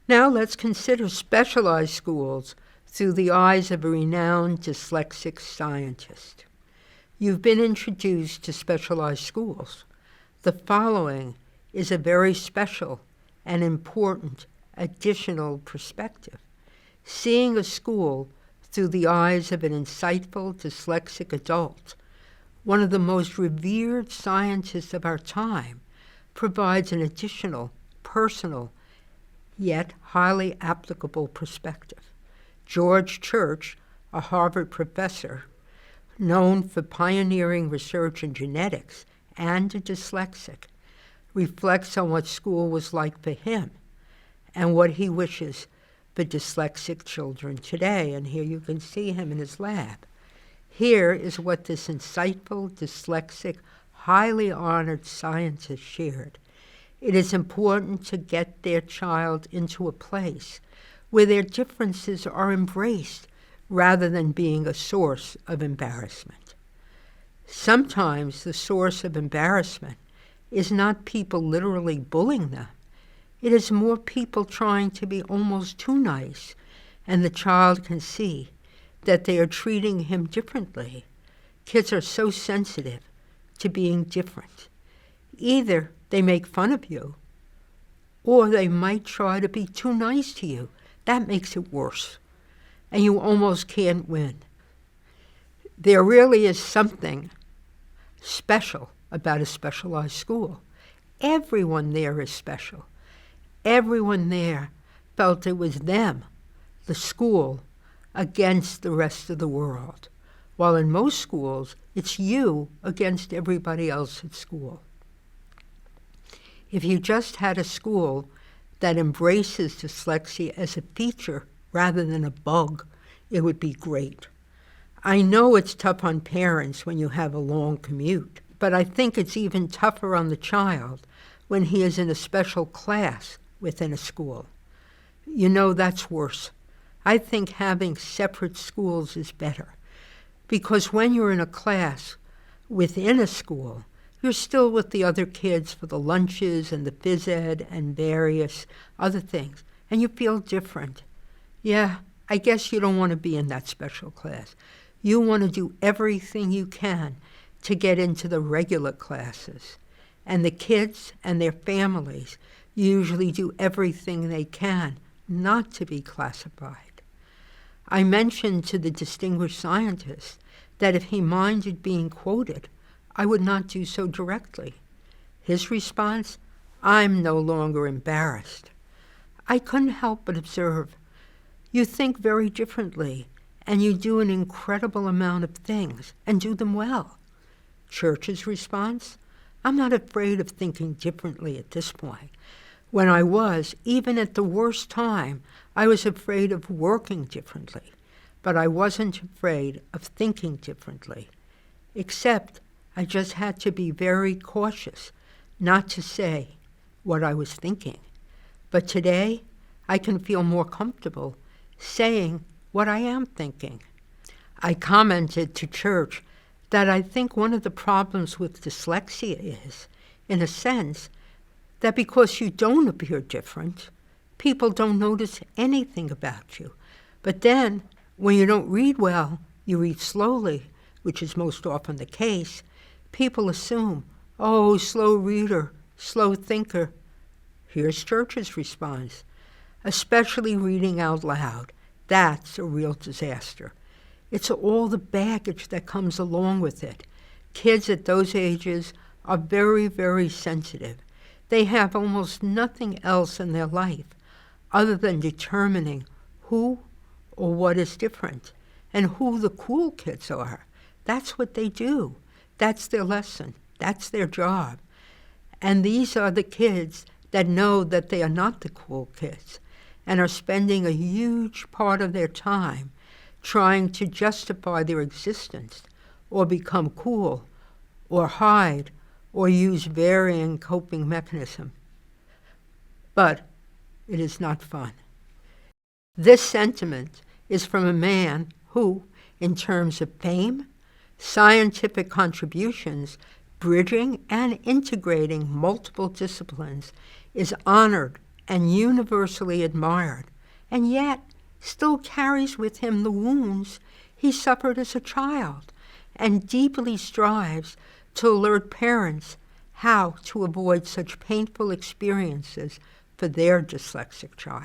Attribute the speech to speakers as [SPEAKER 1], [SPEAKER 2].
[SPEAKER 1] Now let's consider specialized schools through the eyes of a renowned dyslexic scientist. You've been introduced to specialized schools. The following is a very special and important additional perspective. Seeing a school through the eyes of an insightful dyslexic adult, one of the most revered scientists of our time, provides an additional, personal, yet highly applicable perspective. George Church, a Harvard professor, known for pioneering research in genetics and a dyslexic, reflects on what school was like for him and what he wishes for dyslexic children today. And here you can see him in his lab. Here is what this insightful, dyslexic, highly honored scientist shared. It is important to get their child into a place where their differences are embraced rather than being a source of embarrassment. Sometimes the source of embarrassment is not people literally bullying them. It is more people trying to be almost too nice, and the child can see that they are treating him differently. Kids are so sensitive to being different. Either they make fun of you, or they might try to be too nice to you. That makes it worse, and you almost can't win. There really is something special about a specialized school. Everyone there is special. Everyone there felt it was them, the school, against the rest of the world, while in most schools, it's you against everybody else at school. If you just had a school that embraces dyslexia as a feature rather than a bug, it would be great. I know it's tough on parents when you have a long commute, but I think it's even tougher on the child when he is in a special class within a school. You know, that's worse. I think having separate schools is better, because when you're in a class within a school, you're still with the other kids for the lunches and the phys ed and various other things, and you feel different. Yeah, I guess you don't want to be in that special class. You want to do everything you can to get into the regular classes. And the kids and their families usually do everything they can not to be classified. I mentioned to the distinguished scientist that if he minded being quoted, I would not do so directly. His response, I'm no longer embarrassed. I couldn't help but observe, you think very differently, and you do an incredible amount of things, and do them well. Church's response, I'm not afraid of thinking differently at this point. When I was, even at the worst time, I was afraid of working differently, but I wasn't afraid of thinking differently, except I just had to be very cautious not to say what I was thinking. But today, I can feel more comfortable saying what I am thinking. I commented to Church that I think one of the problems with dyslexia is, in a sense, that because you don't appear different, people don't notice anything about you. But then, when you don't read well, you read slowly, which is most often the case, people assume, oh, slow reader, slow thinker. Here's Church's response, especially reading out loud. That's a real disaster. It's all the baggage that comes along with it. Kids at those ages are very, very sensitive. They have almost nothing else in their life other than determining who or what is different and who the cool kids are. That's what they do. That's their lesson. That's their job. And these are the kids that know that they are not the cool kids and are spending a huge part of their time trying to justify their existence or become cool or hide or use varying coping mechanisms. But it is not fun. This sentiment is from a man who, in terms of fame, scientific contributions, bridging and integrating multiple disciplines, is honored and universally admired, and yet still carries with him the wounds he suffered as a child, and deeply strives to alert parents how to avoid such painful experiences for their dyslexic child.